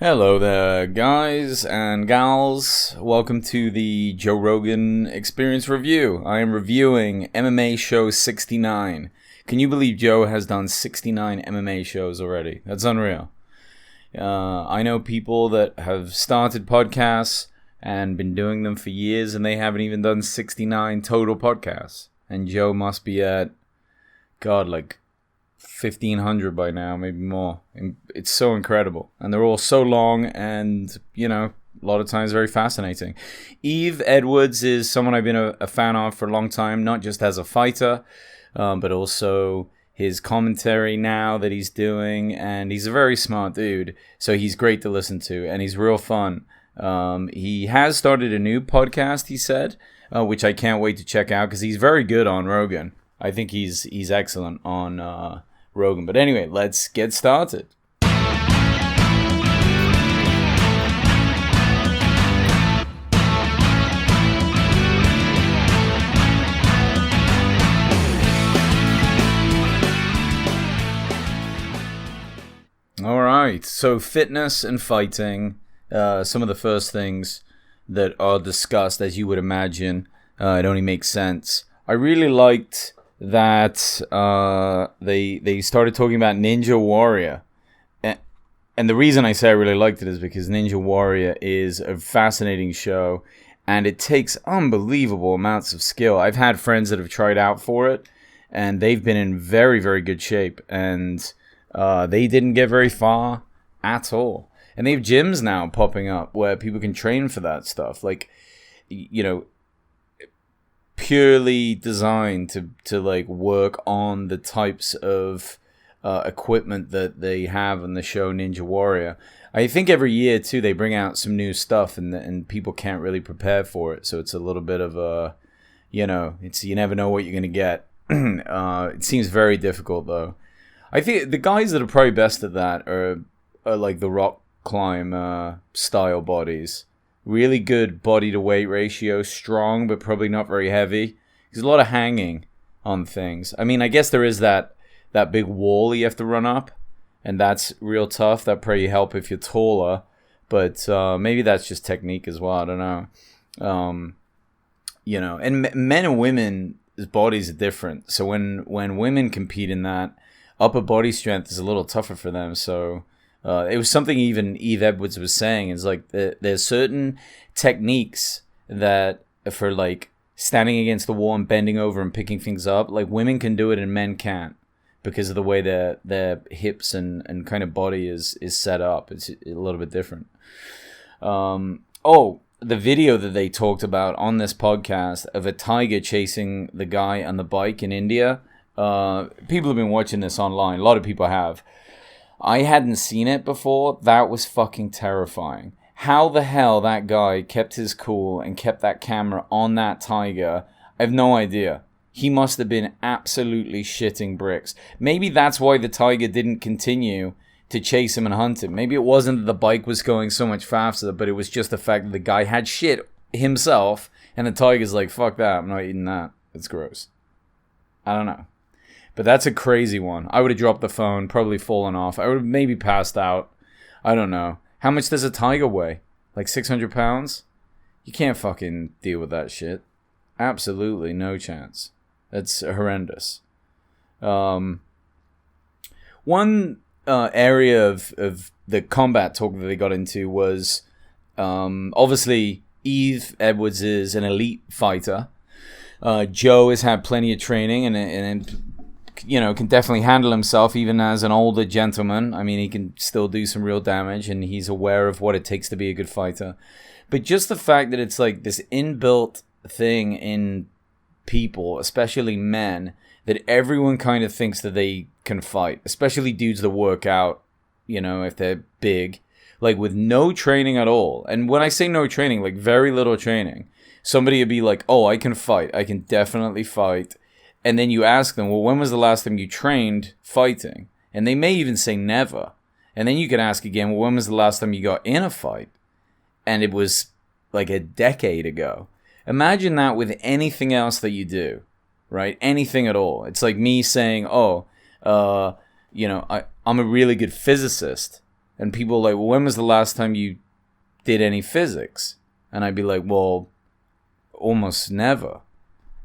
Hello there, guys and gals. Welcome to the Joe Rogan Experience Review. I am reviewing MMA Show 69. Can you believe Joe has done 69 MMA shows already? That's unreal. I know people that have started podcasts and been doing them for years, and they haven't even done 69 total podcasts. And Joe must be at, God, like 1,500 by now, maybe more. And it's so incredible. And they're all so long and, a lot of times very fascinating. Yves Edwards is someone I've been a fan of for a long time, not just as a fighter, but also his commentary now that he's doing. And he's a very smart dude, so he's great to listen to, and he's real fun. He has started a new podcast, he said, which I can't wait to check out because he's very good on Rogan. I think he's excellent on Rogan. But anyway, let's get started. All right, so fitness and fighting, some of the first things that are discussed, as you would imagine. It only makes sense. I really liked that they started talking about Ninja Warrior. And the reason I say I really liked it is because Ninja Warrior is a fascinating show, and it takes unbelievable amounts of skill. I've had friends that have tried out for it, and they've been in very, very good shape, and they didn't get very far at all. And they have gyms now popping up where people can train for that stuff. Like, purely designed to like work on the types of equipment that they have on the show Ninja Warrior. I think every year too they bring out some new stuff, and people can't really prepare for it, so it's a little bit of a it's you never know what you're gonna get. It seems very difficult though. I think the guys that are probably best at that are like the rock climb style bodies. Really good body to weight ratio, strong but probably not very heavy. There's a lot of hanging on things. I mean, I guess there is that big wall you have to run up, and that's real tough. That probably help if you're taller, but maybe that's just technique as well. I don't know. And men and women's bodies are different. So when women compete in that, upper body strength is a little tougher for them. So it was something even Yves Edwards was saying, is like there's certain techniques that for like standing against the wall and bending over and picking things up, like women can do it and men can't because of the way their hips and kind of body is set up. It's a little bit different. The video that they talked about on this podcast of a tiger chasing the guy on the bike in India. People have been watching this online. A lot of people have. I hadn't seen it before. That was fucking terrifying. How the hell that guy kept his cool and kept that camera on that tiger, I have no idea. He must have been absolutely shitting bricks. Maybe that's why the tiger didn't continue to chase him and hunt him. Maybe it wasn't that the bike was going so much faster, but it was just the fact that the guy had shit himself, and the tiger's like, fuck that, I'm not eating that. It's gross. I don't know. But that's a crazy one. I would have dropped the phone, probably fallen off. I would have maybe passed out. I don't know. How much does a tiger weigh? Like 600 pounds? You can't fucking deal with that shit. Absolutely no chance. That's horrendous. One area of the combat talk that they got into was obviously Yves Edwards is an elite fighter. Joe has had plenty of training and can definitely handle himself even as an older gentleman. I mean, he can still do some real damage, and he's aware of what it takes to be a good fighter. But just the fact that it's like this inbuilt thing in people, especially men, that everyone kind of thinks that they can fight, especially dudes that work out, if they're big, like with no training at all. And when I say no training, like very little training, somebody would be like, oh, I can fight. I can definitely fight. And then you ask them, well, when was the last time you trained fighting? And they may even say never. And then you can ask again, well, when was the last time you got in a fight? And it was like a decade ago. Imagine that with anything else that you do, right? Anything at all. It's like me saying, I'm a really good physicist. And people are like, well, when was the last time you did any physics? And I'd be like, well, almost never.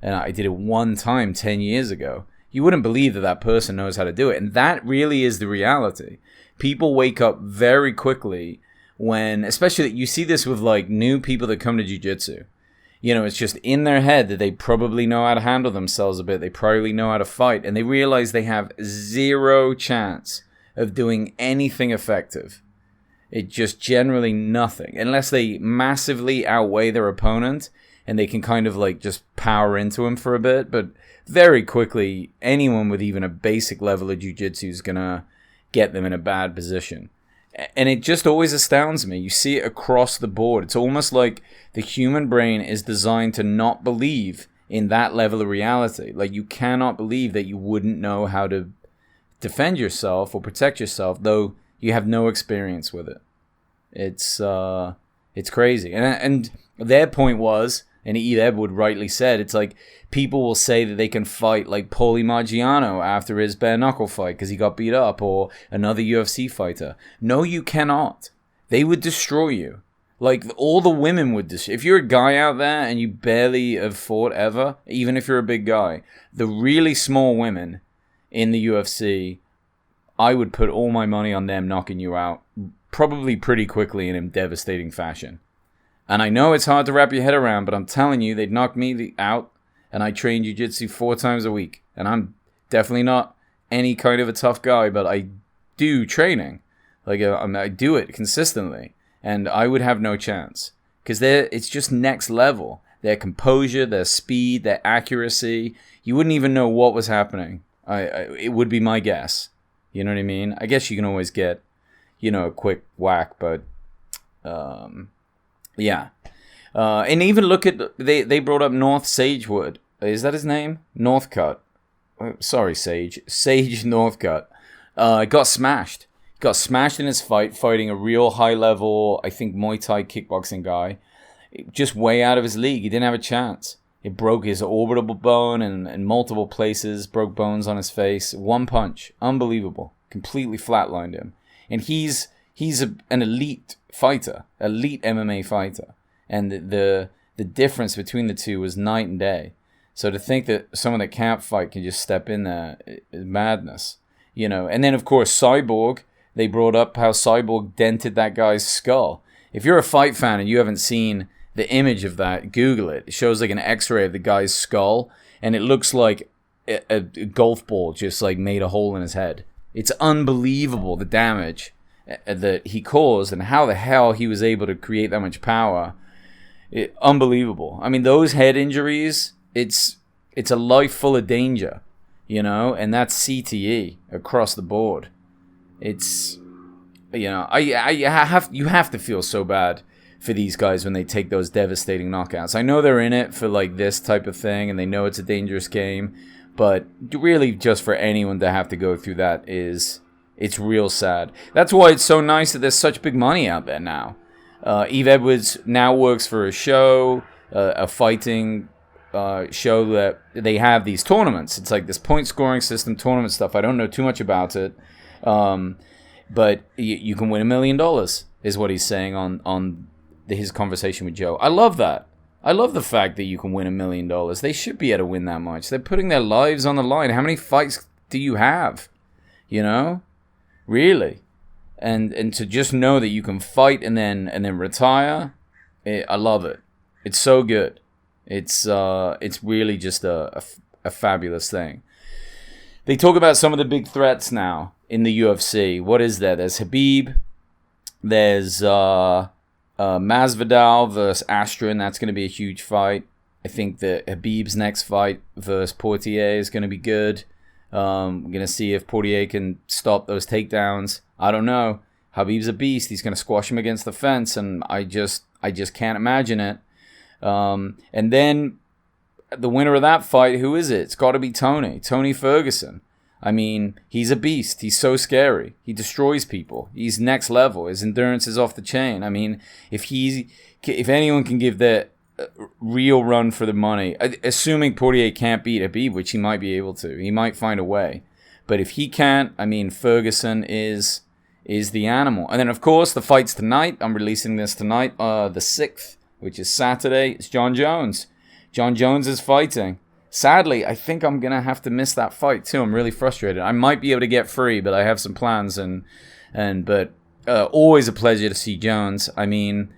And I did it one time 10 years ago. You wouldn't believe that that person knows how to do it. And that really is the reality. People wake up very quickly when, especially you see this with like new people that come to jiu-jitsu. You know, it's just in their head that they probably know how to handle themselves a bit. They probably know how to fight. And they realize they have zero chance of doing anything effective. It just generally nothing. Unless they massively outweigh their opponent and they can kind of like just power into him for a bit. But very quickly, anyone with even a basic level of jiu-jitsu is going to get them in a bad position. And it just always astounds me. You see it across the board. It's almost like the human brain is designed to not believe in that level of reality. Like, you cannot believe that you wouldn't know how to defend yourself or protect yourself, though you have no experience with it. It's crazy. And their point was, and Yves Edwards rightly said, it's like people will say that they can fight like Paulie Margiano after his bare knuckle fight because he got beat up, or another UFC fighter. No, you cannot. They would destroy you. Like, all the women would destroy. If you're a guy out there and you barely have fought ever, even if you're a big guy, the really small women in the UFC, I would put all my money on them knocking you out probably pretty quickly and in devastating fashion. And I know it's hard to wrap your head around, but I'm telling you, they'd knock me out, and I train jiu-jitsu 4 times a week. And I'm definitely not any kind of a tough guy, but I do training. Like, I do it consistently, and I would have no chance. Because it's just next level. Their composure, their speed, their accuracy. You wouldn't even know what was happening. It would be my guess. You know what I mean? I guess you can always get, a quick whack, but... yeah. And even look at, they brought up North Sagewood. Is that his name? Northcutt. Sorry, Sage. Sage Northcutt. Got smashed. Got smashed in his fighting a real high-level, I think, Muay Thai kickboxing guy. Just way out of his league. He didn't have a chance. It broke his orbital bone in multiple places, broke bones on his face. One punch. Unbelievable. Completely flatlined him. And he's an elite fighter, elite MMA fighter, and the difference between the two was night and day. So to think that someone that can't fight can just step in there is madness, And then of course Cyborg, they brought up how Cyborg dented that guy's skull. If you're a fight fan and you haven't seen the image of that, Google it. It shows like an X-ray of the guy's skull, and it looks like a golf ball just like made a hole in his head. It's unbelievable the damage that he caused and how the hell he was able to create that much power. Unbelievable. I mean, those head injuries, it's a life full of danger, and that's CTE across the board. It's, you have to feel so bad for these guys when they take those devastating knockouts. I know they're in it for like this type of thing and they know it's a dangerous game, but really just for anyone to have to go through that it's real sad. That's why it's so nice that there's such big money out there now. Yves Edwards now works for a show, a fighting show that they have these tournaments. It's like this point scoring system tournament stuff. I don't know too much about it, but you can win $1 million is what he's saying on his conversation with Joe. I love that. I love the fact that you can win $1 million. They should be able to win that much. They're putting their lives on the line. How many fights do you have? Really, and to just know that you can fight and then retire, I love it. It's so good. It's really just a fabulous thing. They talk about some of the big threats now in the UFC. What is there? There's Khabib. There's Masvidal versus Askren. That's going to be a huge fight. I think that Khabib's next fight versus Poirier is going to be good. We're going to see if Poirier can stop those takedowns. I don't know. Khabib's a beast. He's going to squash him against the fence, and I just can't imagine it. And then the winner of that fight, who is it? It's got to be Tony Ferguson. I mean, he's a beast. He's so scary. He destroys people. He's next level. His endurance is off the chain. I mean, if anyone can give that real run for the money, assuming Poirier can't beat Khabib, which he might be able to. He might find a way. But if he can't, I mean, Ferguson is is the animal. And then, of course, the fight's tonight. I'm releasing this tonight, the 6th, which is Saturday. It's Jon Jones. Jon Jones is fighting. Sadly, I think I'm going to have to miss that fight, too. I'm really frustrated. I might be able to get free, but I have some plans. But always a pleasure to see Jones. I mean,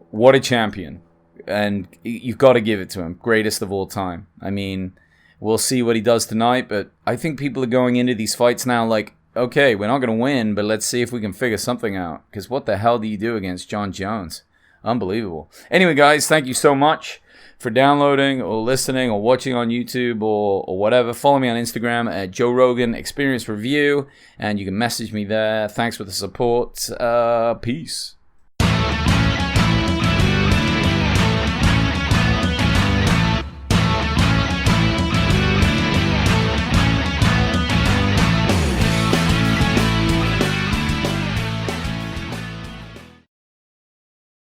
what a champion. And you've got to give it to him. Greatest of all time. I mean, we'll see what he does tonight, but I think people are going into these fights now like, okay, we're not going to win, but let's see if we can figure something out. Because what the hell do you do against Jon Jones? Unbelievable. Anyway, guys, thank you so much for downloading or listening or watching on YouTube or whatever. Follow me on Instagram at Joe Rogan Experience Review, and you can message me there. Thanks for the support. Peace.